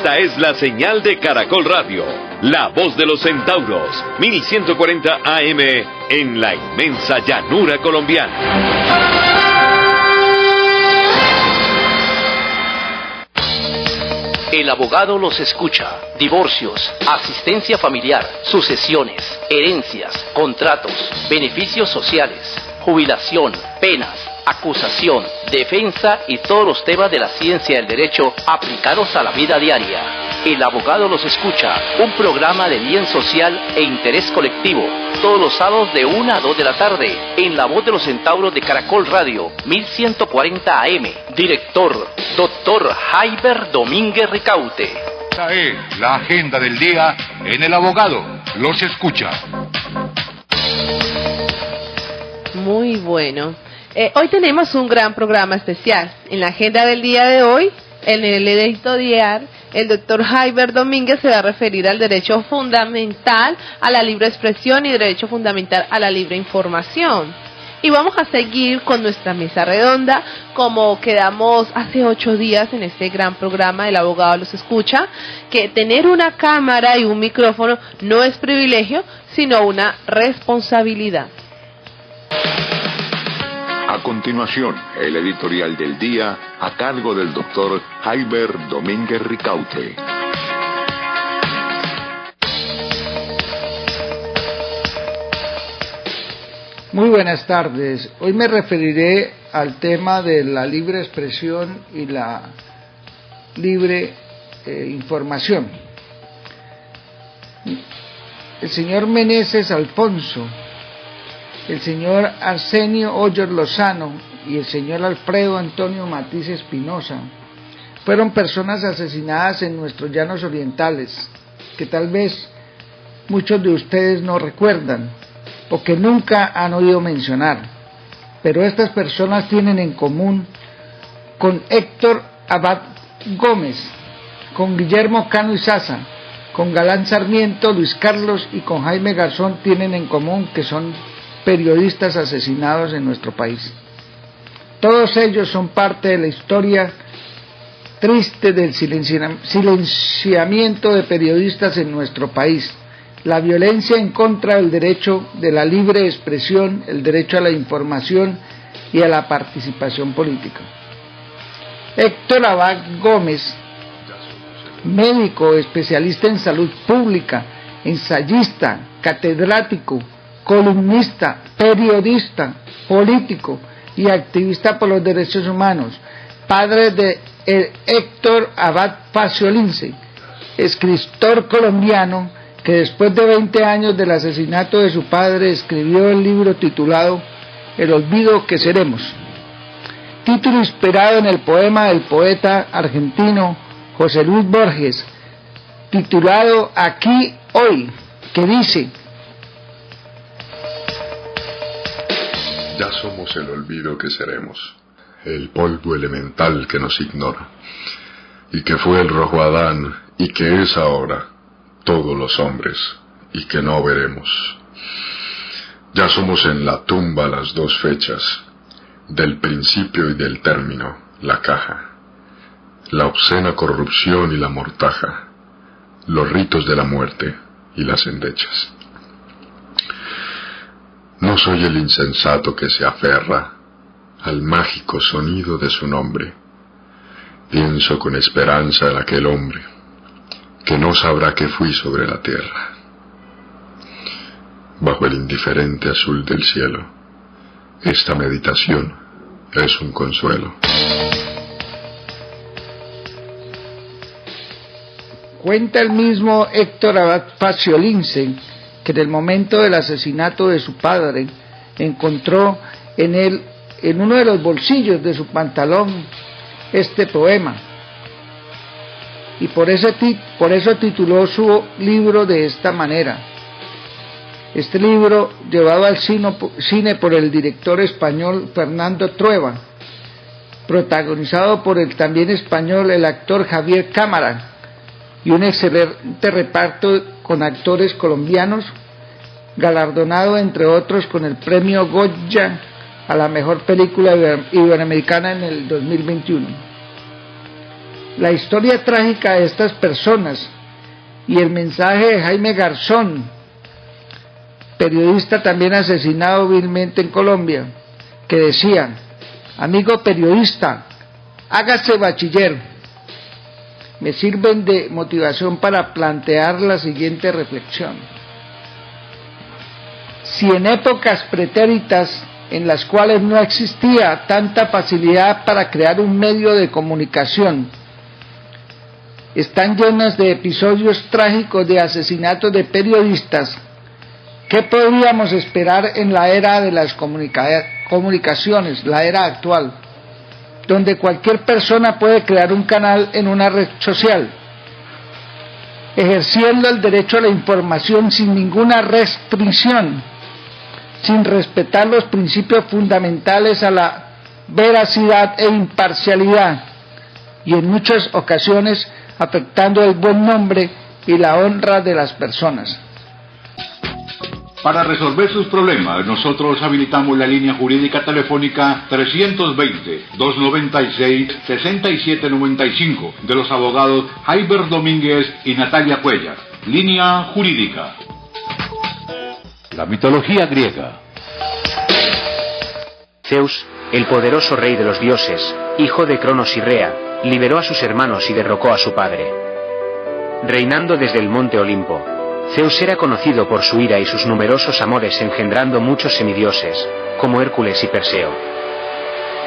Esta es la señal de Caracol Radio, la voz de los centauros, 1140 AM en la inmensa llanura colombiana. El abogado los escucha. Divorcios, asistencia familiar, sucesiones, herencias, contratos, beneficios sociales, jubilación, penas, acusación, defensa y todos los temas de la ciencia del derecho aplicados a la vida diaria. El abogado los escucha, un programa de bien social e interés colectivo, todos los sábados de 1 a 2 de la tarde, en la voz de los centauros de Caracol Radio, 1140 AM. Director, Dr. Jaiber Domínguez Ricaute. Esta es la agenda del día en El Abogado los escucha. Muy bueno. Hoy tenemos un gran programa especial. En la agenda del día de hoy, en el editorial, el doctor Jaiber Domínguez se va a referir al derecho fundamental a la libre expresión y derecho fundamental a la libre información. Y vamos a seguir con nuestra mesa redonda, como quedamos hace 8 días en este gran programa El Abogado los escucha, que tener una cámara y un micrófono no es privilegio, sino una responsabilidad. A continuación, el editorial del día a cargo del doctor Jaiber Domínguez Ricaute. Muy buenas tardes. Hoy me referiré al tema de la libre expresión y la libre información. El señor Meneses Alfonso, el señor Arsenio Hoyos Lozano y el señor Alfredo Antonio Matiz Espinosa fueron personas asesinadas en nuestros llanos orientales, que tal vez muchos de ustedes no recuerdan o que nunca han oído mencionar, pero estas personas tienen en común con Héctor Abad Gómez, con Guillermo Cano Izaza, con Galán Sarmiento, Luis Carlos y con Jaime Garzón, tienen en común que son periodistas asesinados en nuestro país. Todos ellos son parte de la historia triste del silenciamiento de periodistas en nuestro país, la violencia en contra del derecho de la libre expresión, el derecho a la información y a la participación política. Héctor Abad Gómez, médico especialista en salud pública, ensayista, catedrático, columnista, periodista, político y activista por los derechos humanos, padre de Héctor Abad Faciolince, escritor colombiano que después de 20 años del asesinato de su padre escribió el libro titulado El olvido que seremos, título inspirado en el poema del poeta argentino José Luis Borges, titulado Aquí Hoy, que dice: ya somos el olvido que seremos, el polvo elemental que nos ignora, y que fue el rojo Adán, y que es ahora todos los hombres, y que no veremos. Ya somos en la tumba las dos fechas, del principio y del término, la caja, la obscena corrupción y la mortaja, los ritos de la muerte y las endechas. No soy el insensato que se aferra al mágico sonido de su nombre. Pienso con esperanza en aquel hombre que no sabrá que fui sobre la tierra. Bajo el indiferente azul del cielo, esta meditación es un consuelo. Cuenta el mismo Héctor Abad Faciolince que en el momento del asesinato de su padre encontró en uno de los bolsillos de su pantalón este poema, y por eso tituló su libro de esta manera. Este libro, llevado al cine por el director español Fernando Trueba, protagonizado por el también español el actor Javier Cámara, y un excelente reparto con actores colombianos, galardonado entre otros con el premio Goya a la mejor película iberoamericana en el 2021. La historia trágica de estas personas y el mensaje de Jaime Garzón, periodista también asesinado vilmente en Colombia, que decía: amigo periodista, hágase bachiller, me sirven de motivación para plantear la siguiente reflexión. Si en épocas pretéritas en las cuales no existía tanta facilidad para crear un medio de comunicación están llenas de episodios trágicos de asesinatos de periodistas, ¿qué podríamos esperar en la era de las comunicaciones, la era actual, donde cualquier persona puede crear un canal en una red social, ejerciendo el derecho a la información sin ninguna restricción, sin respetar los principios fundamentales a la veracidad e imparcialidad, y en muchas ocasiones afectando el buen nombre y la honra de las personas? Para resolver sus problemas, nosotros habilitamos la línea jurídica telefónica 320-296-6795 de los abogados Jaiber Domínguez y Natalia Cuellar. Línea jurídica. La mitología griega. Zeus, el poderoso rey de los dioses, hijo de Cronos y Rea, liberó a sus hermanos y derrocó a su padre. Reinando desde el monte Olimpo, Zeus era conocido por su ira y sus numerosos amores, engendrando muchos semidioses, como Hércules y Perseo.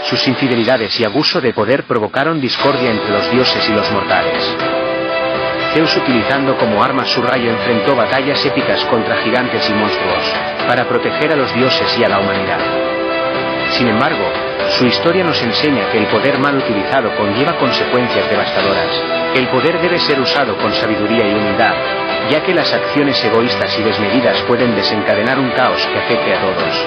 Sus infidelidades y abuso de poder provocaron discordia entre los dioses y los mortales. Zeus, utilizando como arma su rayo, enfrentó batallas épicas contra gigantes y monstruos, para proteger a los dioses y a la humanidad. Sin embargo, su historia nos enseña que el poder mal utilizado conlleva consecuencias devastadoras. El poder debe ser usado con sabiduría y humildad, ya que las acciones egoístas y desmedidas pueden desencadenar un caos que afecte a todos.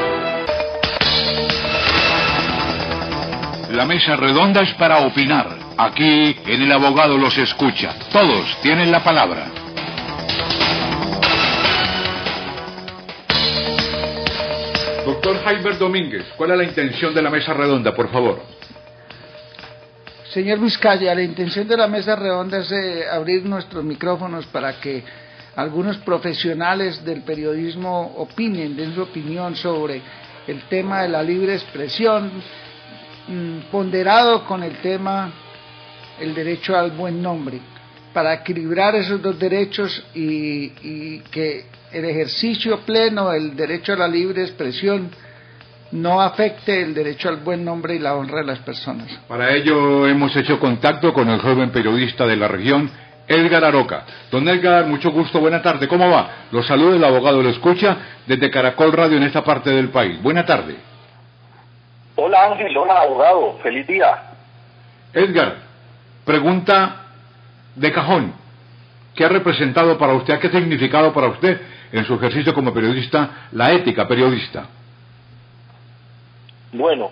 La mesa redonda es para opinar. Aquí, en El Abogado los escucha. Todos tienen la palabra. Doctor Jaiber Domínguez, ¿cuál es la intención de la mesa redonda, por favor? Señor Vizcaya, la intención de la mesa redonda es abrir nuestros micrófonos para que algunos profesionales del periodismo opinen, den su opinión sobre el tema de la libre expresión, ponderado con el tema el derecho al buen nombre, para equilibrar esos dos derechos y que el ejercicio pleno del derecho a la libre expresión no afecte el derecho al buen nombre y la honra de las personas. Para ello hemos hecho contacto con el joven periodista de la región, Edgar Aroca. Don Edgar, mucho gusto, buena tarde, ¿cómo va? Los saluda el abogado, lo escucha desde Caracol Radio en esta parte del país. Buena tarde. Hola Ángel, hola abogado, feliz día. Edgar, pregunta de cajón. ¿Qué ha representado para usted, qué ha significado para usted en su ejercicio como periodista la ética periodista? Bueno,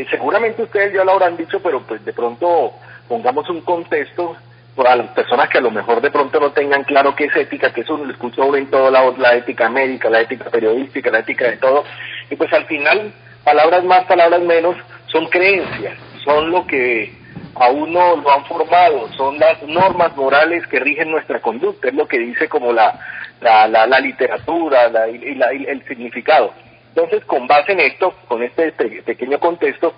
seguramente ustedes ya lo habrán dicho, pero pues de pronto pongamos un contexto para las personas que a lo mejor de pronto no tengan claro qué es ética, que eso lo escucho en todo lado, la ética médica, la ética periodística, la ética de todo, y pues al final, palabras más, palabras menos, son creencias, son lo que a uno lo han formado, son las normas morales que rigen nuestra conducta, es lo que dice como la literatura el significado. Entonces, con base en esto, con este pequeño contexto,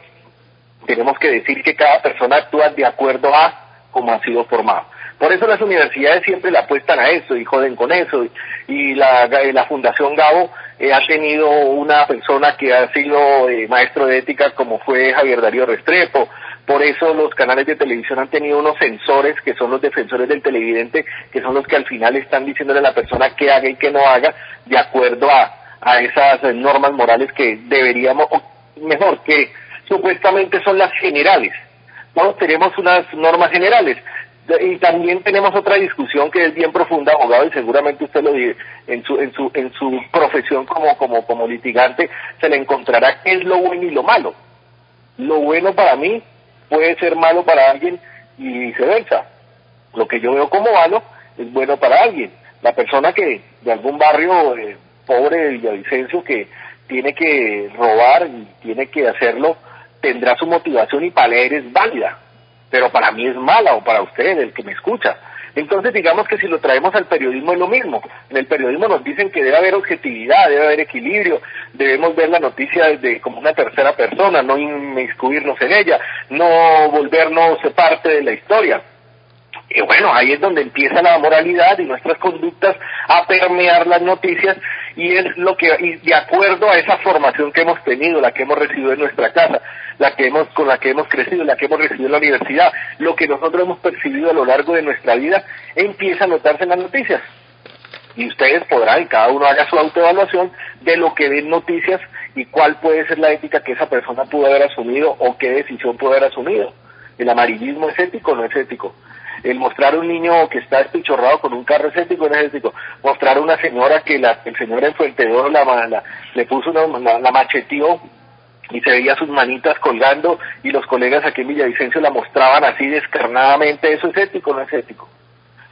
tenemos que decir que cada persona actúa de acuerdo a cómo ha sido formado. Por eso las universidades siempre le apuestan a eso y joden con eso, y la Fundación Gabo ha tenido una persona que ha sido maestro de ética como fue Javier Darío Restrepo. Por eso los canales de televisión han tenido unos censores que son los defensores del televidente, que son los que al final están diciéndole a la persona qué haga y qué no haga de acuerdo a esas normas morales que deberíamos, o mejor, que supuestamente son las generales. Todos tenemos unas normas generales. Y también tenemos otra discusión que es bien profunda, abogado, y seguramente usted lo dice, en su profesión como litigante se le encontrará qué es lo bueno y lo malo. Lo bueno para mí puede ser malo para alguien y viceversa. Lo que yo veo como malo es bueno para alguien. La persona que de algún barrio pobre de Villavicencio que tiene que robar y tiene que hacerlo, tendrá su motivación y para él es válida. pero para mí es mala, o para usted, el que me escucha. Entonces digamos que si lo traemos al periodismo es lo mismo. En el periodismo nos dicen que debe haber objetividad, debe haber equilibrio, debemos ver la noticia desde como una tercera persona, no inmiscuirnos en ella, no volvernos parte de la historia. Y bueno, ahí es donde empieza la moralidad y nuestras conductas a permear las noticias, y es lo que, y de acuerdo a esa formación que hemos tenido, la que hemos recibido en nuestra casa, con la que hemos crecido, la que hemos recibido en la universidad, lo que nosotros hemos percibido a lo largo de nuestra vida, empieza a notarse en las noticias. Y ustedes podrán, cada uno haga su autoevaluación de lo que ven noticias y cuál puede ser la ética que esa persona pudo haber asumido o qué decisión pudo haber asumido. ¿El amarillismo es ético o no es ético? El mostrar a un niño que está espichorrado con un carro es ético o no es ético. Mostrar a una señora que el señor en Fuente de Oro le puso la macheteó y se veía sus manitas colgando, y los colegas aquí en Villavicencio la mostraban así descarnadamente, ¿eso es ético o no es ético?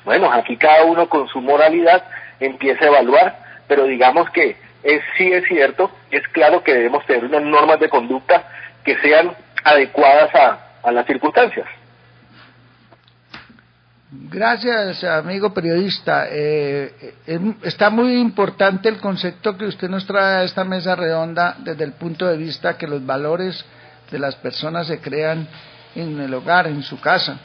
Bueno, aquí cada uno con su moralidad empieza a evaluar, pero digamos que sí es cierto, es claro que debemos tener unas normas de conducta que sean adecuadas a las circunstancias. Gracias, amigo periodista. Está muy importante el concepto que usted nos trae a esta mesa redonda desde el punto de vista que los valores de las personas se crean en el hogar, en su casa.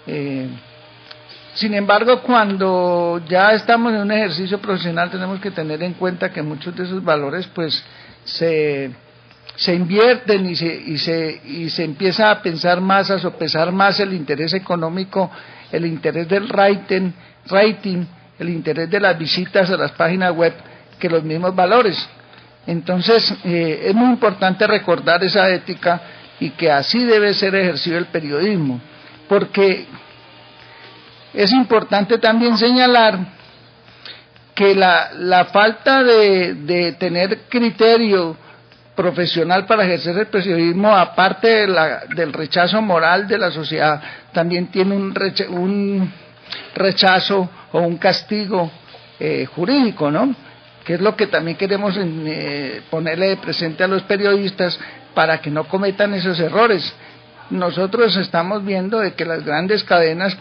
Sin embargo, cuando ya estamos en un ejercicio profesional, tenemos que tener en cuenta que muchos de esos valores pues se invierten y se empieza a pensar más, a sopesar más el interés económico, el interés del rating, el interés de las visitas a las páginas web, que los mismos valores. Entonces, es muy importante recordar esa ética y que así debe ser ejercido el periodismo, porque es importante también señalar que la falta de tener criterio profesional para ejercer el periodismo, aparte del rechazo moral de la sociedad, también tiene un rechazo o un castigo jurídico, ¿no? Que es lo que también queremos ponerle de presente a los periodistas para que no cometan esos errores. Nosotros estamos viendo de que las grandes cadenas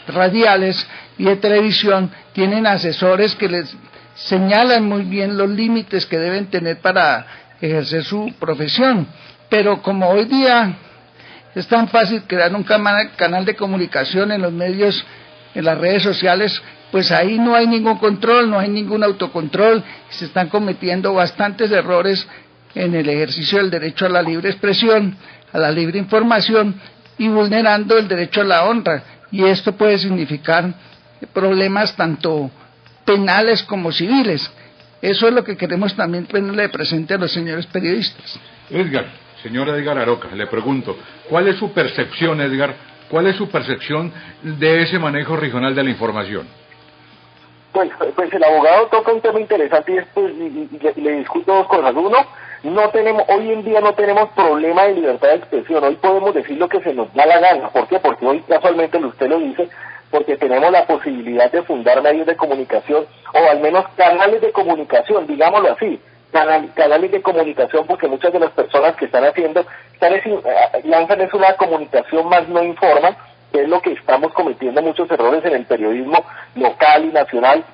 radiales y de televisión tienen asesores que les señalan muy bien los límites que deben tener para ejercer su profesión, pero como hoy día es tan fácil crear un canal de comunicación en los medios, en las redes sociales, pues ahí no hay ningún control, no hay ningún autocontrol, se están cometiendo bastantes errores en el ejercicio del derecho a la libre expresión, a la libre información, y vulnerando el derecho a la honra, y esto puede significar problemas tanto penales como civiles. Eso es lo que queremos también ponerle presente a los señores periodistas. Señor Edgar Aroca, le pregunto, ¿cuál es su percepción, Edgar? ¿Cuál es su percepción de ese manejo regional de la información? Pues el abogado toca un tema interesante, y es, le discuto dos cosas. Uno, hoy en día no tenemos problema de libertad de expresión. Hoy podemos decir lo que se nos da la gana. ¿Por qué? Porque hoy casualmente usted lo dice, porque tenemos la posibilidad de fundar medios de comunicación, o al menos canales de comunicación, digámoslo así, canales de comunicación, porque muchas de las personas que están lanzan es una comunicación más no informa, que es lo que estamos cometiendo muchos errores en el periodismo local y nacional,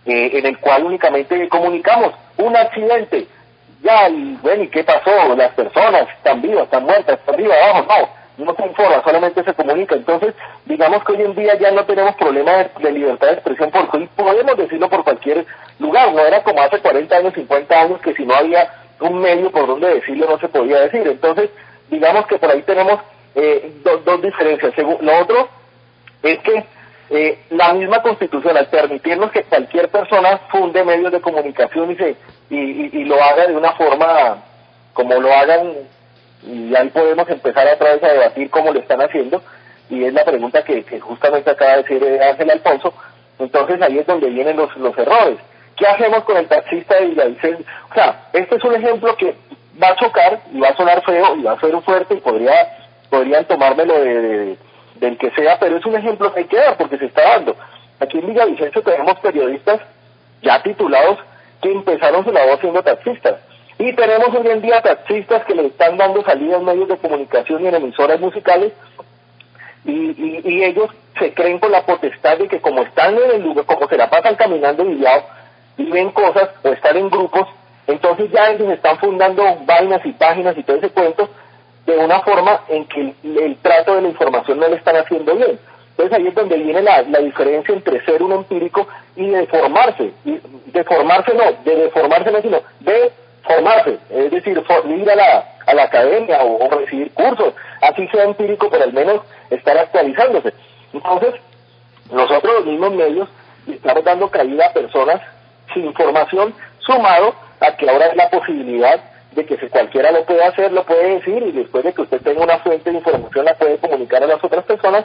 en el cual únicamente comunicamos un accidente, ¿y qué pasó? Las personas están vivas, están muertas, están vivas, no se informa, solamente se comunica. Entonces, digamos que hoy en día ya no tenemos problema de libertad de expresión, porque hoy podemos decirlo por cualquier lugar. No era como hace 40 años, 50 años, que si no había un medio por donde decirlo no se podía decir. Entonces, digamos que por ahí tenemos dos diferencias. Lo otro es que la misma Constitución, al permitirnos que cualquier persona funde medios de comunicación y lo haga de una forma como lo hagan, y ahí podemos empezar otra vez a debatir cómo lo están haciendo, y es la pregunta que justamente acaba de decir Ángel Alfonso. Entonces ahí es donde vienen los errores. ¿Qué hacemos con el taxista de Villavicencio? O sea, este es un ejemplo que va a chocar y va a sonar feo y va a ser fuerte, y podrían tomármelo del que sea, pero es un ejemplo que hay que dar porque se está dando. Aquí en Villavicencio tenemos periodistas ya titulados que empezaron su labor siendo taxistas. Y tenemos hoy en día taxistas que le están dando salida en medios de comunicación y en emisoras musicales, y ellos se creen con la potestad de que como están en el lugar, como se la pasan caminando guiados y ven cosas o están en grupos, entonces ya ellos están fundando vainas y páginas y todo ese cuento de una forma en que el trato de la información no le están haciendo bien. Entonces ahí es donde viene la diferencia entre ser un empírico y de formarse. Y de formarse no, sino de formarse, es decir, ir a la academia o recibir cursos, así sea empírico, pero al menos estar actualizándose. Entonces, nosotros los mismos medios estamos dando cabida a personas sin información, sumado a que ahora es la posibilidad de que si cualquiera lo puede hacer, lo puede decir, y después de que usted tenga una fuente de información la puede comunicar a las otras personas.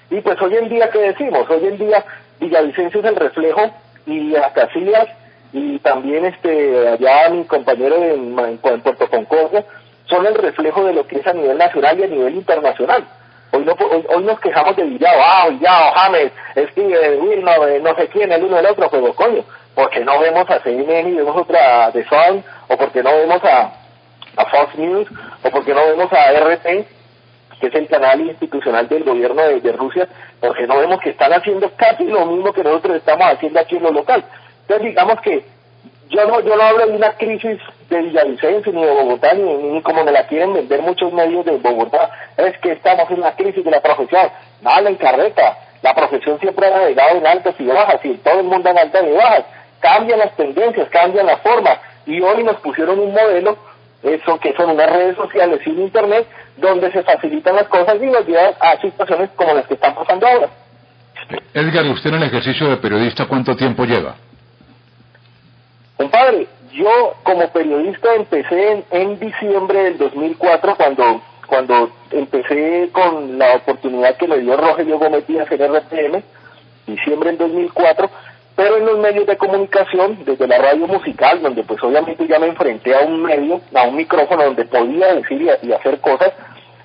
Y pues hoy en día, ¿qué decimos? Hoy en día Villavicencio es el reflejo, y las Casillas, y también allá mi compañero en Puerto Concordia, son el reflejo de lo que es a nivel nacional y a nivel internacional. Hoy nos quejamos de Villao, James, Will, no sé quién, el uno del otro, pero coño, porque no vemos a CNN y vemos otra The Sun, o porque no vemos a Fox News, o porque no vemos a RT, que es el canal institucional del gobierno de Rusia, porque no vemos que están haciendo casi lo mismo que nosotros estamos haciendo aquí en lo local. Entonces digamos que yo no hablo de una crisis de Villavicencio ni de Bogotá, ni como me la quieren vender muchos medios de Bogotá, es que estamos en una crisis de la profesión. Nada, la encarreta, la profesión siempre ha navegado en altas y bajas, y todo el mundo en altas y bajas. Cambian las tendencias, cambian las formas, y hoy nos pusieron un modelo, que son unas redes sociales sin internet, donde se facilitan las cosas y nos llevan a situaciones como las que están pasando ahora. Edgar, ¿usted en el ejercicio de periodista cuánto tiempo lleva? Compadre, yo como periodista empecé en diciembre del 2004, cuando empecé con la oportunidad que me dio Rogelio Gómez Díaz en RPM, diciembre del 2004, pero en los medios de comunicación, desde la radio musical, donde pues obviamente ya me enfrenté a un micrófono donde podía decir y hacer cosas.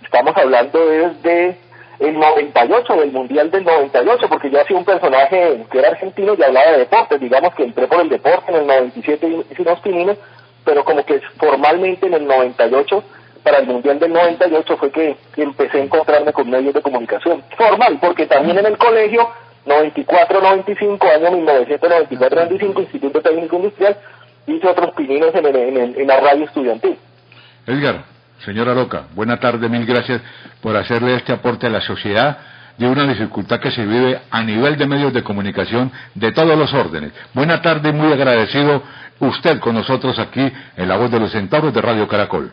Estamos hablando desde el 98, del Mundial del 98, porque yo hacía un personaje que era argentino y hablaba de deportes. Digamos que entré por el deporte en el 97 y unos pininos, pero como que formalmente en el 98, para el Mundial del 98 fue que empecé a encontrarme con medios de comunicación. Formal, porque también en el colegio, 94-95, año 1994-95, Instituto Técnico Industrial, hice otros pininos en la radio estudiantil. Edgar, señora Aroca, buena tarde, mil gracias por hacerle este aporte a la sociedad de una dificultad que se vive a nivel de medios de comunicación de todos los órdenes. Buena tarde, muy agradecido usted con nosotros aquí en La Voz de los Centauros de Radio Caracol.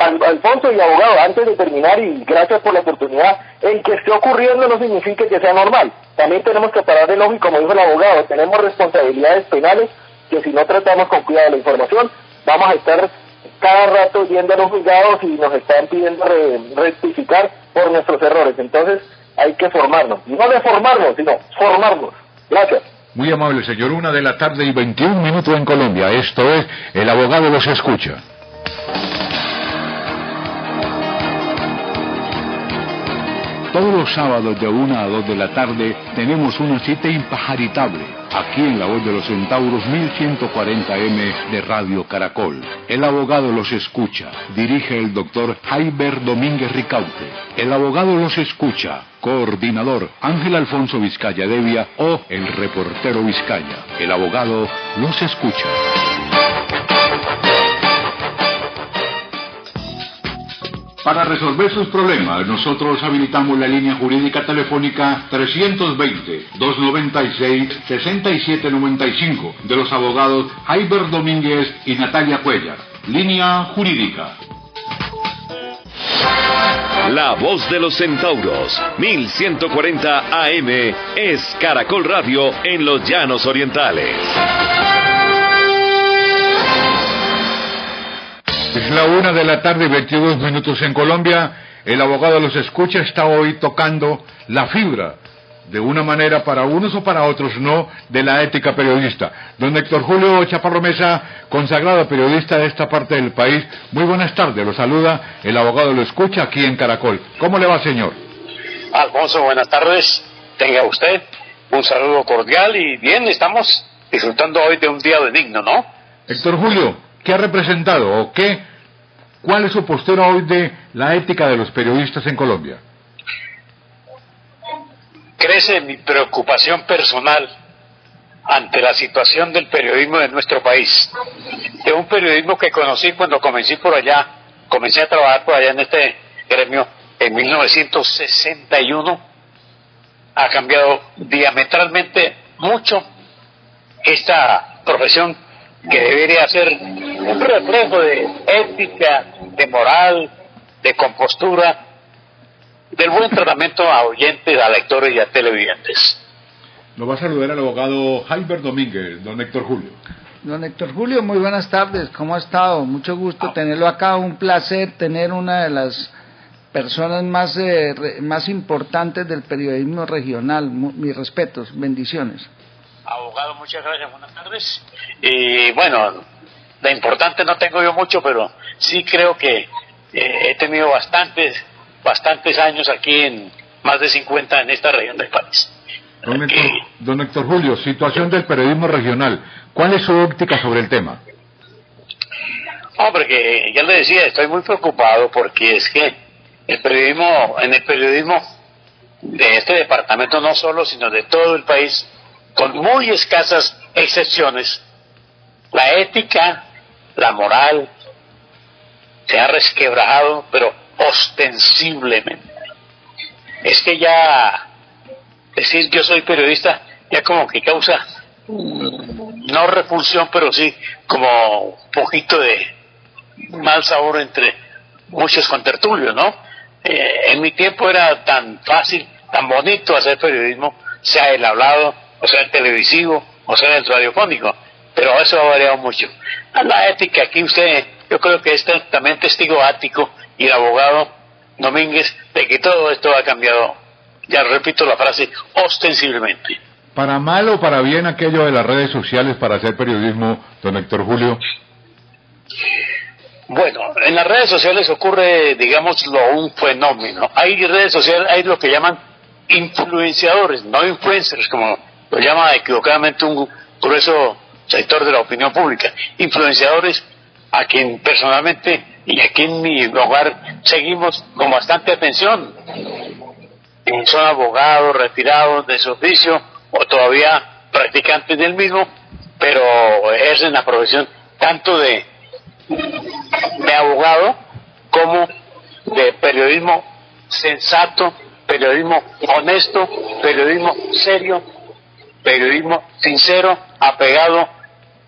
Alfonso y abogado, antes de terminar, y gracias por la oportunidad, el que esté ocurriendo no significa que sea normal. También tenemos que parar el ojo, y como dijo el abogado, tenemos responsabilidades penales que si no tratamos con cuidado la información, vamos a estar cada rato yendo a los juzgados y nos están pidiendo rectificar por nuestros errores. Entonces hay que formarnos, no deformarnos, sino formarnos. Gracias. Muy amable, señor. 1:21 en Colombia. Esto es El Abogado los Escucha. Todos los sábados de 1 a 2 de la tarde tenemos una cita impajaritable aquí en La Voz de los Centauros 1140M de Radio Caracol. El Abogado los Escucha. Dirige el doctor Jaiber Domínguez Ricaute. El Abogado los Escucha. Coordinador Ángel Alfonso Vizcaya Devia o el reportero Vizcaya. El Abogado los Escucha. Para resolver sus problemas, nosotros habilitamos la línea jurídica telefónica 320-296-6795 de los abogados Jaiber Domínguez y Natalia Cuellar. Línea jurídica. La Voz de los Centauros, 1140 AM, es Caracol Radio en los Llanos Orientales. Es la 1:22 p.m. en Colombia. El Abogado los Escucha está hoy tocando la fibra, de una manera para unos o para otros no, de la ética periodista. Don Héctor Julio Chaparro Mesa, consagrado periodista de esta parte del país, muy buenas tardes. Lo saluda el Abogado lo Escucha aquí en Caracol. ¿Cómo le va, señor? Alfonso, buenas tardes. Tenga usted un saludo cordial y bien, estamos disfrutando hoy de un día benigno, ¿no? Héctor Julio, ¿Qué ha representado o cuál es su postura hoy de la ética de los periodistas en Colombia? Crece mi preocupación personal ante la situación del periodismo de nuestro país. De un periodismo que conocí cuando comencé a trabajar por allá en este gremio en 1961, ha cambiado diametralmente mucho esta profesión que debería ser un reflejo de ética, de moral, de compostura, del buen tratamiento a oyentes, a lectores y a televidentes. Lo va a saludar el abogado Jaiber Domínguez, don Héctor Julio. Don Héctor Julio, muy buenas tardes, ¿cómo ha estado? Mucho gusto tenerlo acá, un placer tener una de las personas más importantes del periodismo regional. Mis respetos, bendiciones. Abogado, muchas gracias, buenas tardes. Y bueno, de importante no tengo yo mucho, pero sí creo que he tenido bastantes años aquí, en más de 50 en esta región del país. Don Héctor Julio, situación del periodismo regional, ¿cuál es su óptica sobre el tema? Hombre, que ya le decía, estoy muy preocupado porque es que en el periodismo de este departamento no solo, sino de todo el país, con muy escasas excepciones, la ética, la moral, se ha resquebrajado, pero ostensiblemente. Es que ya decir yo soy periodista ya como que causa no repulsión, pero sí como un poquito de mal sabor entre muchos contertulios, ¿no? En mi tiempo era tan fácil, tan bonito hacer periodismo, sea el hablado, o sea el televisivo, o sea el radiofónico, pero eso ha variado mucho. La ética, aquí yo creo que es también testigo ático, y el abogado Domínguez, de que todo esto ha cambiado, ya repito la frase, ostensiblemente. ¿Para mal o para bien aquello de las redes sociales para hacer periodismo, don Héctor Julio? Bueno, en las redes sociales ocurre, digámoslo, un fenómeno. Hay redes sociales, hay lo que llaman influenciadores, no influencers, como lo llama equivocadamente un grueso sector de la opinión pública. Influenciadores a quien personalmente y aquí en mi hogar seguimos con bastante atención. Son abogados retirados de su oficio o todavía practicantes del mismo, pero ejercen la profesión tanto de abogado como de periodismo sensato, periodismo honesto, periodismo serio, periodismo sincero, apegado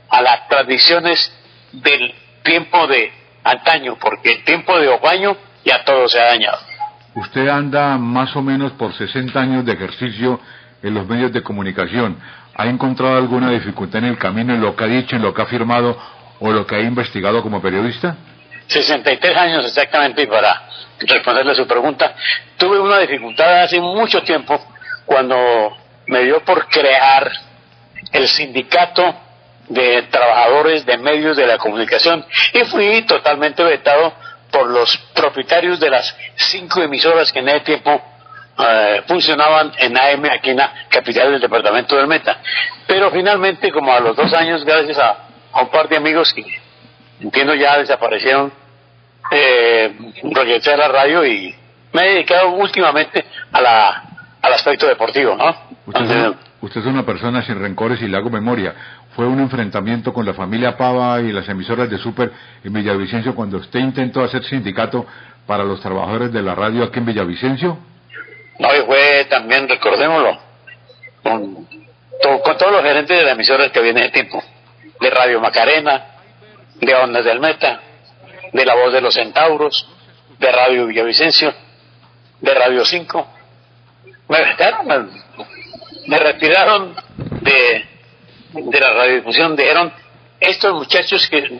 a las tradiciones del tiempo de antaño, porque el tiempo de Ocaño ya todo se ha dañado. Usted anda más o menos por 60 años de ejercicio en los medios de comunicación. ¿Ha encontrado alguna dificultad en el camino, en lo que ha dicho, en lo que ha firmado o lo que ha investigado como periodista? 63 años exactamente, y para responderle a su pregunta, tuve una dificultad hace mucho tiempo cuando me dio por crear el sindicato de trabajadores de medios de la comunicación y fui totalmente vetado por los propietarios de las 5 emisoras que en ese tiempo funcionaban en AM aquí en la capital del departamento del Meta. Pero finalmente, como a los 2 años, gracias a un par de amigos que entiendo ya desaparecieron, regresé a la radio y me he dedicado últimamente al aspecto deportivo, ¿no? Usted es una persona sin rencores y le hago memoria. ¿Fue un enfrentamiento con la familia Pava y las emisoras de Super en Villavicencio cuando usted intentó hacer sindicato para los trabajadores de la radio aquí en Villavicencio? No, y fue también, recordémoslo, con todos los gerentes de las emisoras que vienen de tiempo, de Radio Macarena, de Ondas del Meta, de La Voz de los Centauros, de Radio Villavicencio, de Radio 5. Me retiraron de la radiodifusión, dijeron estos muchachos que,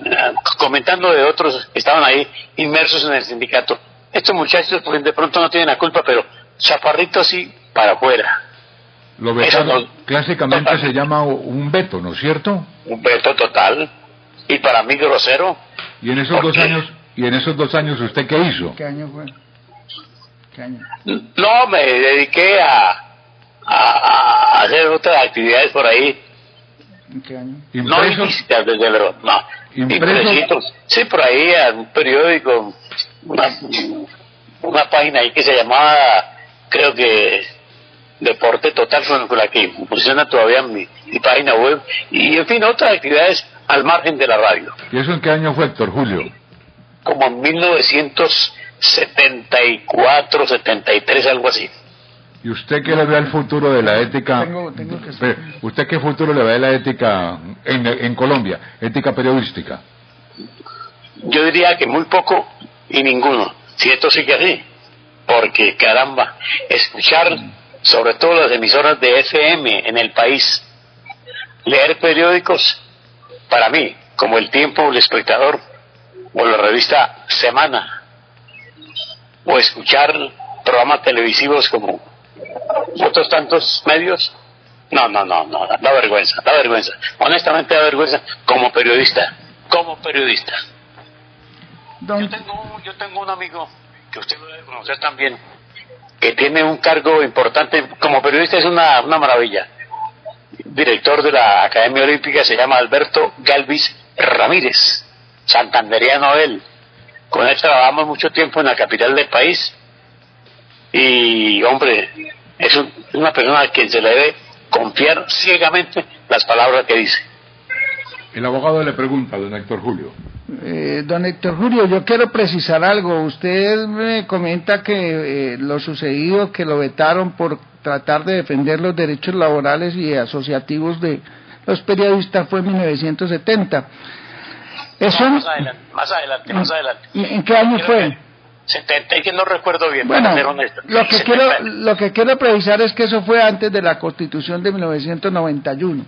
comentando de otros que estaban ahí inmersos en el sindicato, estos muchachos pues de pronto no tienen la culpa, pero chaparrito así para afuera. Lo vetaron, clásicamente total. Se llama un veto, ¿no es cierto? Un veto total, y para mí grosero. ¿Y en esos 2 años usted qué hizo? ¿Qué año fue? ¿Qué año? No, me dediqué a hacer otras actividades por ahí, ¿En qué año? No listas, desde luego, no. Impresitos. Sí, por ahí, en un periódico, una página ahí que se llamaba, creo que Deporte Total, con la que funciona todavía mi página web, y en fin, otras actividades al margen de la radio. ¿Y eso en qué año fue, Héctor Julio? Como en 1974, 73, algo así. ¿Y usted qué le ve al futuro de la ética? ¿Usted qué futuro le ve a la ética en Colombia, ética periodística? Yo diría que muy poco y ninguno, si esto sigue así, porque caramba, escuchar sobre todo las emisoras de FM en el país, leer periódicos, para mí, como El Tiempo, El Espectador, o la revista Semana, o escuchar programas televisivos como otros tantos medios, no, da vergüenza, honestamente da vergüenza como periodista. Yo tengo un amigo que usted lo debe conocer también, que tiene un cargo importante como periodista, es una maravilla, director de la Academia Olímpica, se llama Alberto Galvis Ramírez, santanderiano él. Con él trabajamos mucho tiempo en la capital del país y, hombre, es una persona a quien se le debe confiar ciegamente las palabras que dice. El abogado le pregunta, don Héctor Julio. Don Héctor Julio, yo quiero precisar algo. Usted me comenta que lo sucedido, que lo vetaron por tratar de defender los derechos laborales y asociativos de los periodistas, fue en 1970. Eso, más adelante. ¿En qué año fue? 70, y que no recuerdo bien, bueno, para ser honesto. Lo que quiero precisar es que eso fue antes de la Constitución de 1991.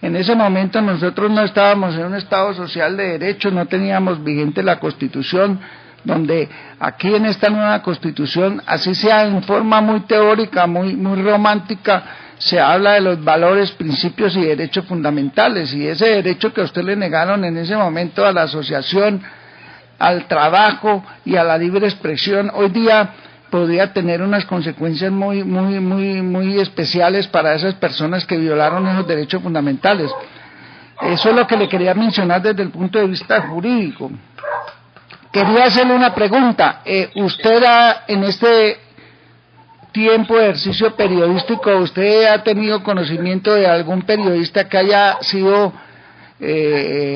En ese momento nosotros no estábamos en un Estado social de derecho, no teníamos vigente la Constitución, donde aquí en esta nueva Constitución, así sea en forma muy teórica, muy romántica, se habla de los valores, principios y derechos fundamentales, y ese derecho que a usted le negaron en ese momento a la asociación, al trabajo y a la libre expresión, hoy día podría tener unas consecuencias muy especiales para esas personas que violaron esos derechos fundamentales. Eso es lo que le quería mencionar desde el punto de vista jurídico. Quería hacerle una pregunta. Usted en este tiempo de ejercicio periodístico, ¿usted ha tenido conocimiento de algún periodista que haya sido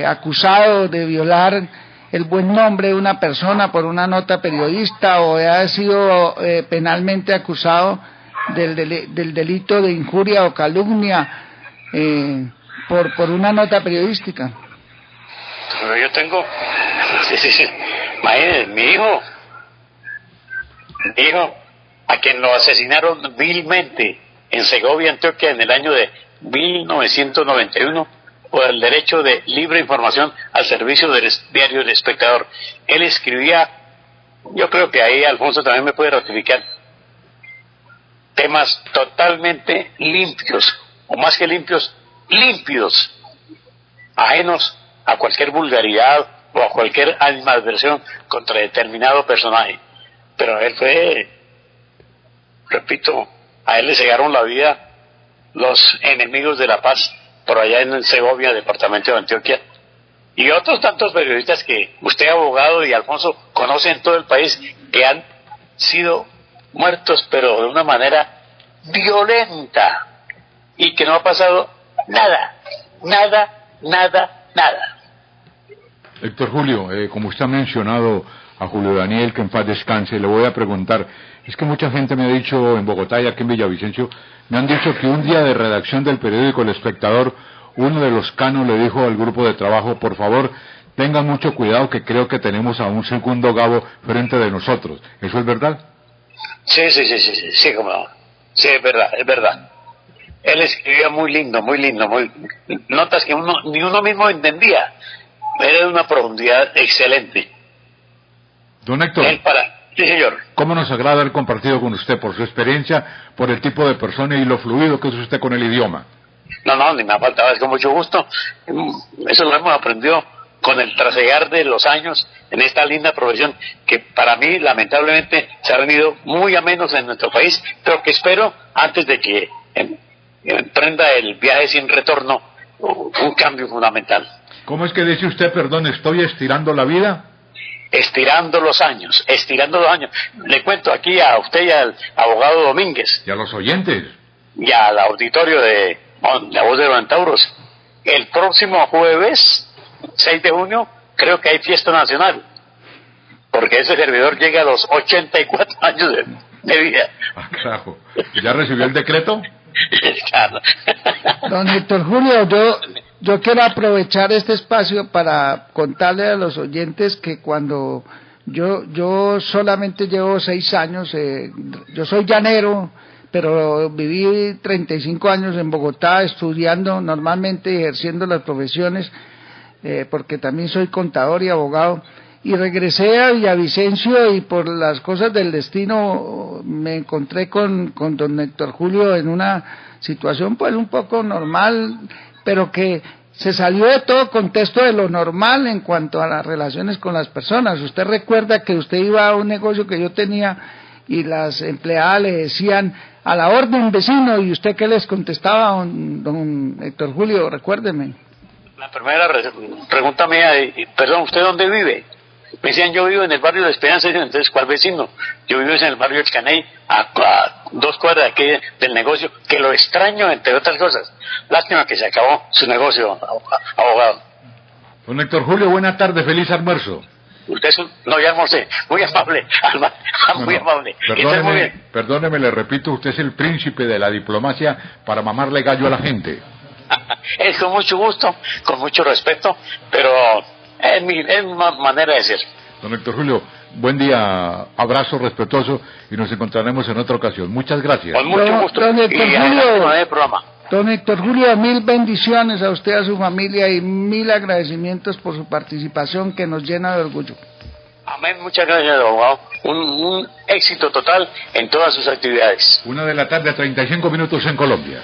acusado de violar el buen nombre de una persona por una nota periodista, o ha sido penalmente acusado del delito de injuria o calumnia por una nota periodística? Pero yo tengo, imagínese, mi hijo, a quien lo asesinaron vilmente en Segovia, Antioquia, en el año de 1991, por el derecho de libre información al servicio del diario El Espectador. Él escribía, yo creo que ahí Alfonso también me puede ratificar, temas totalmente limpios, o más que limpios, límpidos, ajenos a cualquier vulgaridad o a cualquier animadversión contra determinado personaje. Pero él fue, repito, a él le cegaron la vida los enemigos de la paz por allá en Segovia, departamento de Antioquia, y otros tantos periodistas que usted, abogado, y Alfonso conocen en todo el país, que han sido muertos, pero de una manera violenta, y que no ha pasado nada. Héctor Julio, como usted ha mencionado a Julio Daniel, que en paz descanse, le voy a preguntar, es que mucha gente me ha dicho en Bogotá y aquí en Villavicencio, me han dicho que un día de redacción del periódico El Espectador, uno de los canos le dijo al grupo de trabajo, por favor, tengan mucho cuidado que creo que tenemos a un segundo Gabo frente de nosotros. ¿Eso es verdad? Sí, como no. Sí, es verdad. Él escribía muy lindo, notas que ni uno mismo entendía. Era de una profundidad excelente. Don Héctor. Sí, señor. ¿Cómo nos agrada haber compartido con usted por su experiencia, por el tipo de persona y lo fluido que es usted con el idioma? No, ni me ha faltado, es con mucho gusto. Eso lo hemos aprendido con el trasegar de los años en esta linda profesión que para mí, lamentablemente, se ha venido muy a menos en nuestro país, pero que espero, antes de que emprenda el viaje sin retorno, un cambio fundamental. ¿Cómo es que dice usted, perdón, estoy estirando la vida? Estirando los años. Le cuento aquí a usted y al abogado Domínguez. Y a los oyentes. Y al auditorio de La Voz de los Centauros. El próximo jueves, 6 de junio, creo que hay fiesta nacional. Porque ese servidor llega a los 84 años de vida. Ah, claro. ¿Ya recibió el decreto? Claro. Don Héctor Julio, yo quiero aprovechar este espacio para contarle a los oyentes que cuando yo solamente llevo 6 años, yo soy llanero, pero viví 35 años en Bogotá estudiando, normalmente ejerciendo las profesiones, porque también soy contador y abogado, y regresé a Villavicencio y por las cosas del destino me encontré con don Héctor Julio en una situación pues un poco normal, pero que se salió de todo contexto de lo normal en cuanto a las relaciones con las personas. Usted recuerda que usted iba a un negocio que yo tenía y las empleadas le decían a la orden vecino, y usted qué les contestaba, don Héctor Julio, recuérdeme. La primera pregunta mía, perdón, ¿usted dónde vive? Me decían, yo vivo en el barrio de Esperanza. Entonces, ¿cuál vecino? Yo vivo en el barrio del Caney, a 2 cuadras de aquí del negocio, que lo extraño, entre otras cosas. Lástima que se acabó su negocio, abogado. Don Héctor Julio, buena tarde, feliz almuerzo. Usted no, ya almorcé, muy amable, muy amable. Perdóneme, le repito, usted es el príncipe de la diplomacia para mamarle gallo a la gente. Es con mucho gusto, con mucho respeto, pero es mi manera de ser. Don Héctor Julio, buen día, abrazo respetuoso y nos encontraremos en otra ocasión. Muchas gracias. Con mucho gusto. Don Héctor Julio, 1000 bendiciones a usted, a su familia y 1000 agradecimientos por su participación que nos llena de orgullo. Amén, muchas gracias, abogado. Un éxito total en todas sus actividades. 1:35 p.m. en Colombia.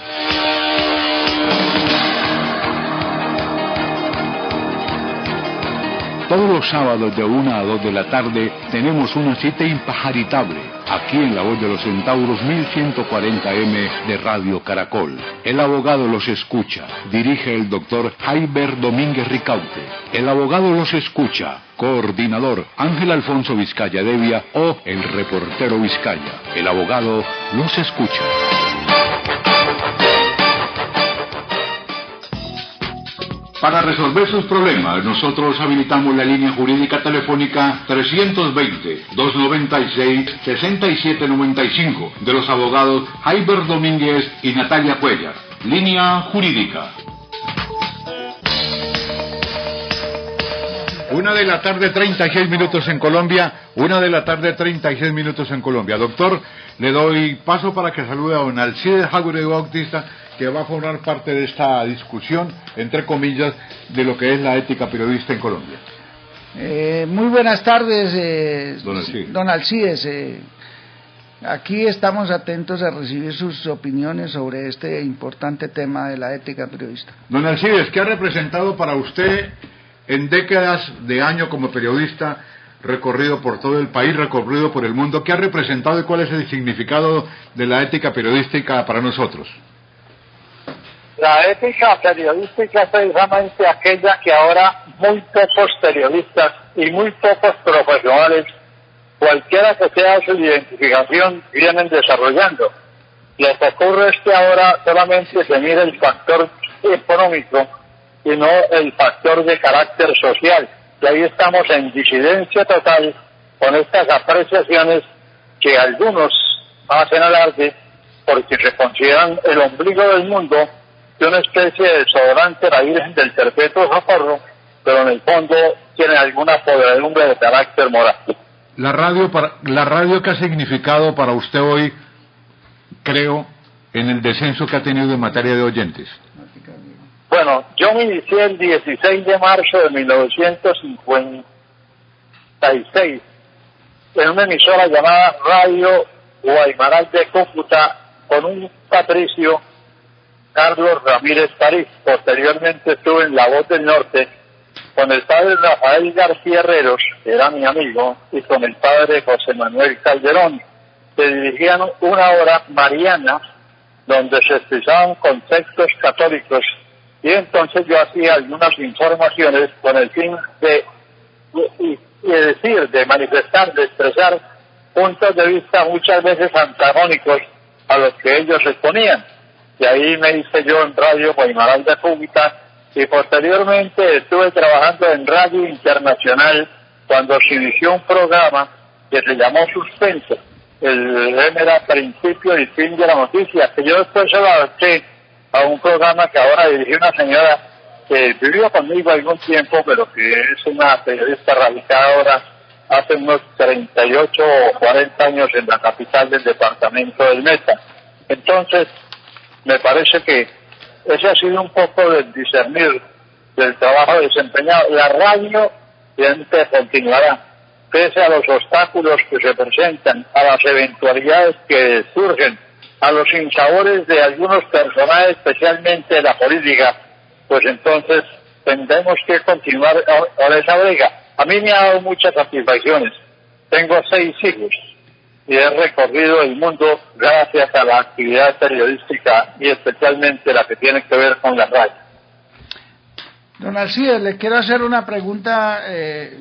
Todos los sábados de 1 a 2 de la tarde tenemos una cita impajaritable aquí en La Voz de los Centauros 1140M de Radio Caracol. El abogado los escucha. Dirige el doctor Jaiber Domínguez Ricaute. El abogado los escucha. Coordinador Ángel Alfonso Vizcaya Devia o el reportero Vizcaya. El abogado los escucha. Para resolver sus problemas, nosotros habilitamos la línea jurídica telefónica 320-296-6795 de los abogados Jaiber Domínguez y Natalia Cuellar. Línea jurídica. 1:36 p.m. en Colombia. 1:36 p.m. en Colombia. Doctor, le doy paso para que salude a don Alcides Jágure Bautista, que va a formar parte de esta discusión, entre comillas, de lo que es la ética periodista en Colombia. Muy buenas tardes, don Alcides. Aquí estamos atentos a recibir sus opiniones sobre este importante tema de la ética periodista. Don Alcides, ¿qué ha representado para usted en décadas de año como periodista, recorrido por todo el país, recorrido por el mundo? ¿Qué ha representado y cuál es el significado de la ética periodística para nosotros? La ética periodística es precisamente aquella que ahora muy pocos periodistas y muy pocos profesionales, cualquiera que sea su identificación, vienen desarrollando. Lo que ocurre es que ahora solamente se mira el factor económico y no el factor de carácter social. Y ahí estamos en disidencia total con estas apreciaciones que algunos hacen alarde porque se consideran el ombligo del mundo, de una especie de desodorante, la Virgen del Perpetuo Socorro, pero en el fondo tiene alguna podredumbre de carácter moral. La radio, ¿qué ha significado para usted hoy, creo, en el descenso que ha tenido en materia de oyentes? Bueno, yo me inicié el 16 de marzo de 1956 en una emisora llamada Radio Guaymaral de Cúcuta con un patricio, Carlos Ramírez París. Posteriormente estuve en La Voz del Norte con el padre Rafael García Herreros, que era mi amigo, y con el padre José Manuel Calderón. Se dirigían una hora mariana donde se expresaban conceptos católicos y entonces yo hacía algunas informaciones con el fin de decir, de manifestar, de expresar puntos de vista muchas veces antagónicos a los que ellos exponían. Y ahí me hice yo en Radio Guaymaral de Cúcuta, y posteriormente estuve trabajando en Radio Internacional cuando se inició un programa que se llamó Suspenso. El lema era Principio y Fin de la Noticia, que yo después se lo adapté a un programa que ahora dirige una señora que vivió conmigo algún tiempo, pero que es una periodista radicada ahora hace unos 38 o 40 años en la capital del departamento del Meta. Entonces, me parece que ese ha sido un poco del discernir del trabajo desempeñado. La radio siempre continuará, pese a los obstáculos que se presentan, a las eventualidades que surgen, a los sinsabores de algunos personajes, especialmente de la política, pues entonces tendremos que continuar con esa brega. A mí me ha dado muchas satisfacciones. Tengo 6 hijos y he recorrido el mundo gracias a la actividad periodística y especialmente la que tiene que ver con la radio. Don Alcides, le quiero hacer una pregunta,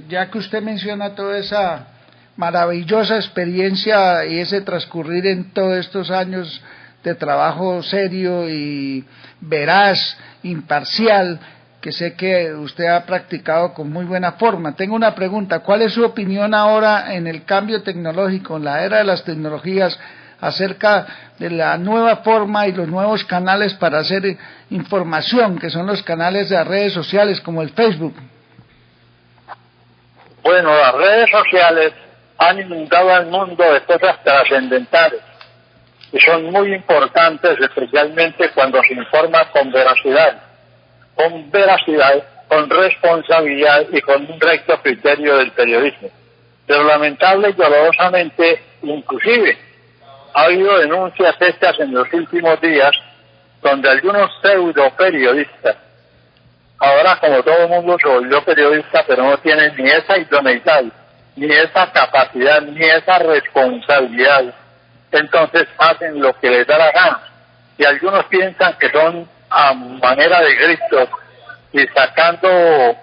ya que usted menciona toda esa maravillosa experiencia y ese transcurrir en todos estos años de trabajo serio y veraz, imparcial, que sé que usted ha practicado con muy buena forma. Tengo una pregunta: ¿cuál es su opinión ahora en el cambio tecnológico, en la era de las tecnologías, acerca de la nueva forma y los nuevos canales para hacer información, que son los canales de las redes sociales como el Facebook? Bueno, las redes sociales han inundado al mundo de cosas trascendentales y son muy importantes, especialmente cuando se informa con veracidad, con responsabilidad y con un recto criterio del periodismo. Pero lamentable y dolorosamente, inclusive, ha habido denuncias hechas en los últimos días donde algunos pseudo periodistas, ahora como todo el mundo se volvió periodista, pero no tienen ni esa idoneidad, ni esa capacidad, ni esa responsabilidad, entonces hacen lo que les da la gana. Y algunos piensan que son a manera de gritos y sacando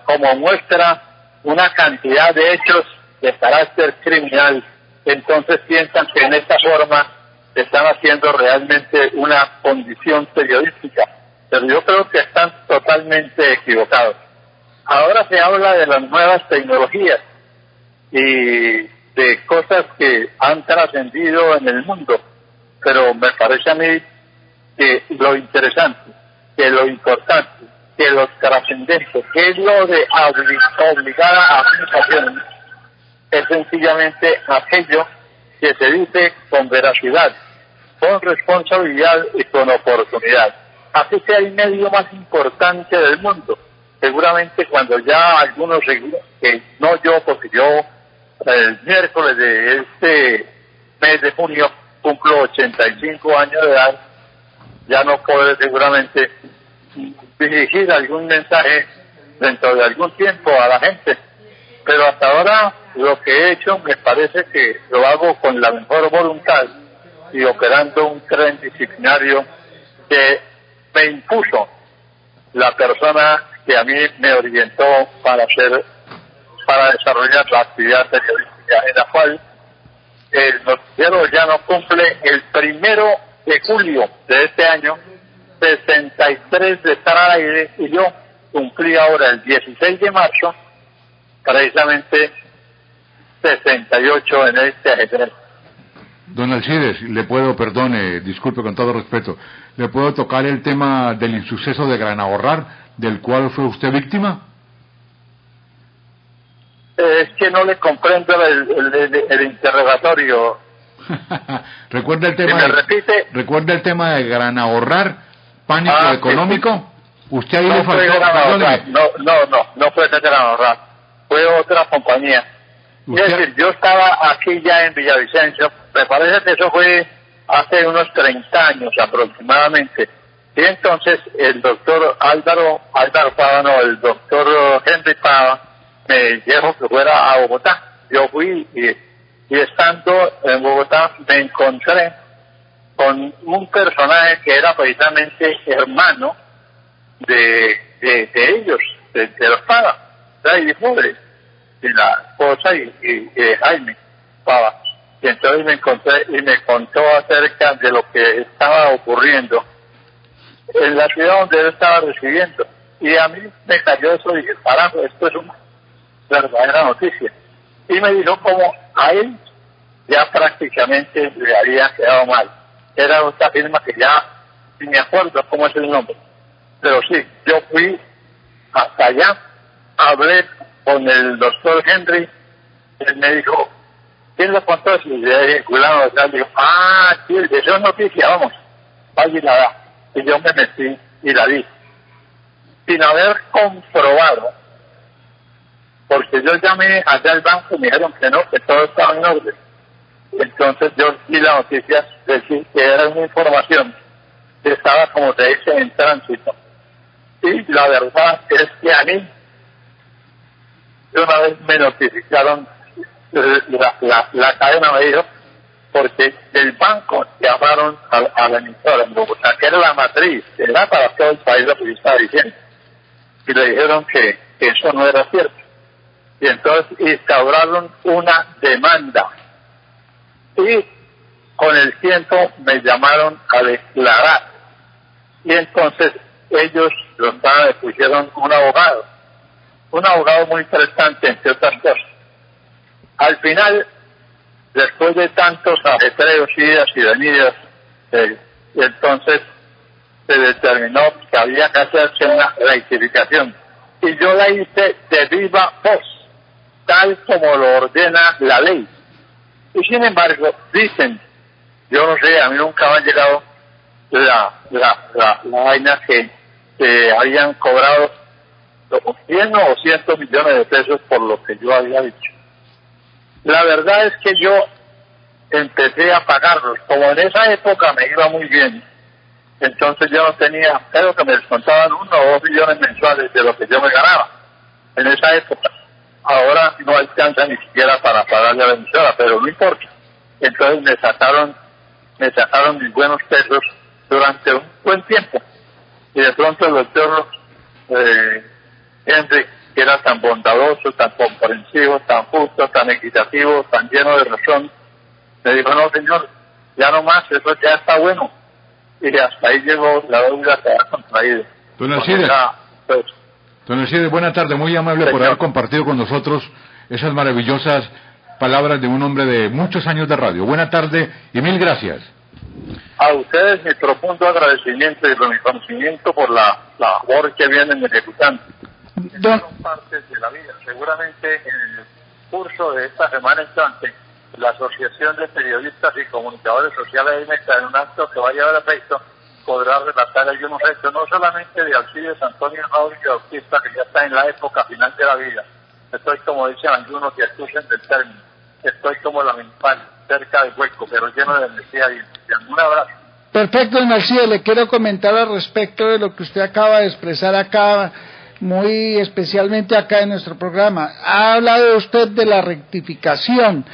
como muestra una cantidad de hechos de carácter criminal. Entonces piensan que en esta forma están haciendo realmente una condición periodística, pero yo creo que están totalmente equivocados. Ahora se habla de las nuevas tecnologías y de cosas que han trascendido en el mundo, pero me parece a mí que lo interesante, que lo importante, que lo trascendente, que es lo de obligar a aplicación, es sencillamente aquello que se dice con veracidad, con responsabilidad y con oportunidad. Así sea el medio más importante del mundo. Seguramente cuando ya algunos, que no yo, porque yo el miércoles de este mes de junio cumplo 85 años de edad, ya no podré seguramente dirigir algún mensaje dentro de algún tiempo a la gente, pero hasta ahora lo que he hecho me parece que lo hago con la mejor voluntad y operando un tren disciplinario que me impuso la persona que a mí me orientó para desarrollar la actividad periodística, en la cual el noticiero ya no cumple el 1 de julio de este año 63 de estar al aire, y yo cumplí ahora el 16 de marzo precisamente 68 en este ajedrez. Don Alcides, le puedo, perdone, disculpe con todo respeto, ¿le puedo tocar el tema del insuceso de Granahorrar, del cual fue usted víctima? Es que no le comprendo el interrogatorio. ¿Recuerda el tema? ¿Me repite? ¿Recuerda el tema de Granahorrar, pánico económico? Sí. ¿Usted ahí no le faltó? No fue de Granahorrar, fue otra compañía. Es decir, yo estaba aquí ya en Villavicencio, me parece que eso fue hace unos 30 años aproximadamente, y entonces el doctor Álvaro Pava, no, el doctor Henry Pava, me dijo que fuera a Bogotá. Yo fui y estando en Bogotá me encontré con un personaje que era precisamente hermano de ellos, de los Pava, de Pobre, de la esposa y de Jaime Pava. Y entonces me encontré y me contó acerca de lo que estaba ocurriendo en la ciudad donde él estaba residiendo. Y a mí me cayó eso y dije, carajo, esto es una verdadera noticia. Y me dijo como a él ya prácticamente le había quedado mal. Era otra firma que ya ni me acuerdo cómo es el nombre. Pero sí, yo fui hasta allá, hablé con el doctor Henry, él me dijo, ¿quién le contó eso? Y le dije, cuidado, o sea, digo, sí, eso es noticia, vamos, vaya y la da. Y yo me metí y la di, sin haber comprobado, porque yo llamé allá al banco y me dijeron que no, que todo estaba en orden. Entonces yo di la noticia, decir que era una información que estaba, como se dice, en tránsito. Y la verdad es que a mí, de una vez me notificaron, la cadena me dijo, porque del banco llamaron a la emisora en Bogotá, que era la matriz, que era para todo el país lo que yo estaba diciendo, y le dijeron que eso no era cierto. Y entonces instauraron una demanda. Y con el tiempo me llamaron a declarar. Y entonces ellos, los padres, pusieron un abogado muy interesante, entre otras cosas. Al final, después de tantos ajetreos, idas y venidas, entonces se determinó que había que hacerse una rectificación. Y yo la hice de viva voz, tal como lo ordena la ley. Y sin embargo, dicen, yo no sé, a mí nunca me ha llegado la vaina que habían cobrado 100 o 200 millones de pesos por lo que yo había dicho. La verdad es que yo empecé a pagarlos, como en esa época me iba muy bien, entonces yo no tenía, creo que me descontaban 1 o 2 millones mensuales de lo que yo me ganaba en esa época. Ahora no alcanza ni siquiera para pagarle a la emisora, pero no importa. Entonces me sacaron mis buenos pesos durante un buen tiempo. Y de pronto el doctor Henry, que era tan bondadoso, tan comprensivo, tan justo, tan equitativo, tan lleno de razón, me dijo, no señor, ya no más, eso ya está bueno. Y hasta ahí llegó la deuda que ha contraído. Don Alcides, buena tarde, muy amable por haber compartido con nosotros esas maravillosas palabras de un hombre de muchos años de radio. Buena tarde y mil gracias. A ustedes mi profundo agradecimiento y reconocimiento por la labor que vienen ejecutando. Son partes de la vida. Seguramente en el curso de esta semana entrante, la Asociación de Periodistas y Comunicadores Sociales en un acto que va a llevar a efecto, podrá relatar algunos hechos, no solamente de Alcides Antonio Mauricio Bautista, que ya está en la época final de la vida. Estoy, como dicen algunos que acusan del término, estoy como la mental, cerca del hueco, pero lleno de energía y ilusión. Un abrazo. Perfecto, don Alcides, le quiero comentar al respecto de lo que usted acaba de expresar acá, muy especialmente acá en nuestro programa. Ha hablado usted de la rectificación.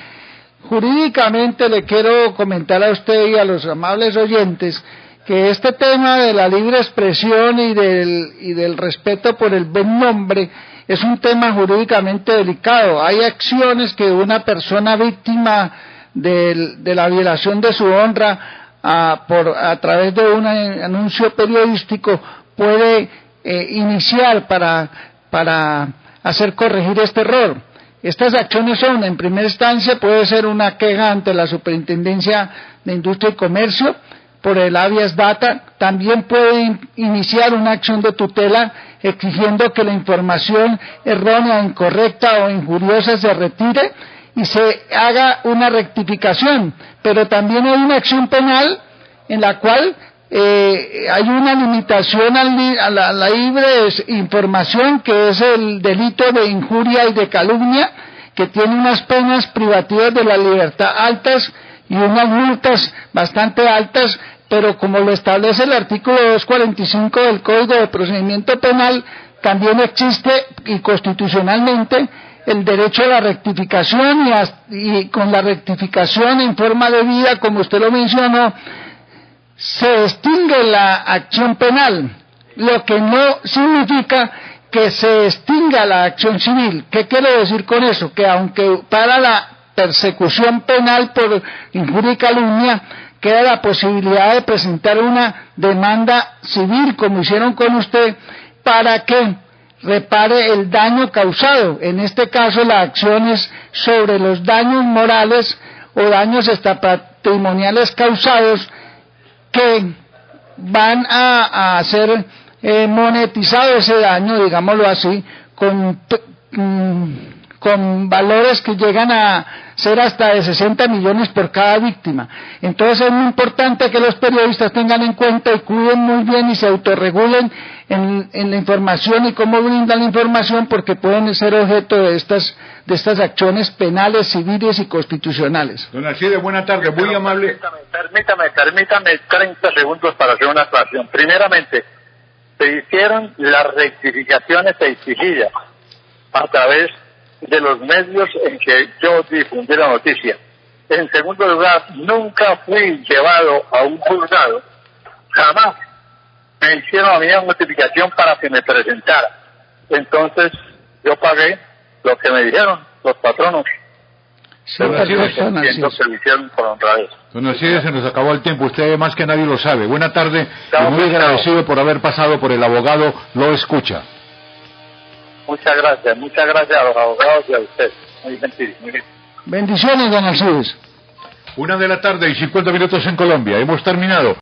Jurídicamente le quiero comentar a usted y a los amables oyentes que este tema de la libre expresión y del respeto por el buen nombre es un tema jurídicamente delicado. Hay acciones que una persona víctima de la violación de su honra a través de un anuncio periodístico puede iniciar para hacer corregir este error. Estas acciones son, en primera instancia, puede ser una queja ante la Superintendencia de Industria y Comercio por el habeas data. También puede iniciar una acción de tutela exigiendo que la información errónea, incorrecta o injuriosa se retire y se haga una rectificación. Pero también hay una acción penal en la cual hay una limitación a la libre información, que es el delito de injuria y de calumnia, que tiene unas penas privativas de la libertad altas y unas multas bastante altas, pero como lo establece el artículo 245 del Código de Procedimiento Penal, también existe y constitucionalmente el derecho a la rectificación y con la rectificación en forma debida, como usted lo mencionó, se extingue la acción penal. lo que no significa que se extinga la acción civil. ¿Qué quiero decir con eso? Que aunque para la persecución penal por injuria y calumnia queda la posibilidad de presentar una demanda civil, como hicieron con usted, para que repare el daño causado. En este caso la acción es sobre los daños morales o daños patrimoniales causados que van a ser monetizado ese daño, digámoslo así, con valores que llegan a ser hasta de 60 millones por cada víctima. Entonces es muy importante que los periodistas tengan en cuenta y cuiden muy bien y se autorregulen en la información y cómo brindan la información, porque pueden ser objeto de estas acciones penales, civiles y constitucionales. Don Alcides, buena tarde, muy amable. Permítame 30 segundos para hacer una aclaración. Primeramente, se hicieron las rectificaciones exigidas a través de los medios en que yo difundí la noticia. En segundo lugar, nunca fui llevado a un juzgado, jamás me hicieron a mí una notificación para que me presentara. Entonces yo pagué lo que me dijeron los patronos. Entiendo que lo hicieron por honradez. Don Alcides, se nos acabó el tiempo, usted más que nadie lo sabe. Buena tarde y muy agradecido por haber pasado por el abogado Lo Escucha. Muchas gracias a los abogados y a usted. Muy gentil, muy gentil. Bendiciones, don Alcides. 1:50 p.m. en Colombia. Hemos terminado.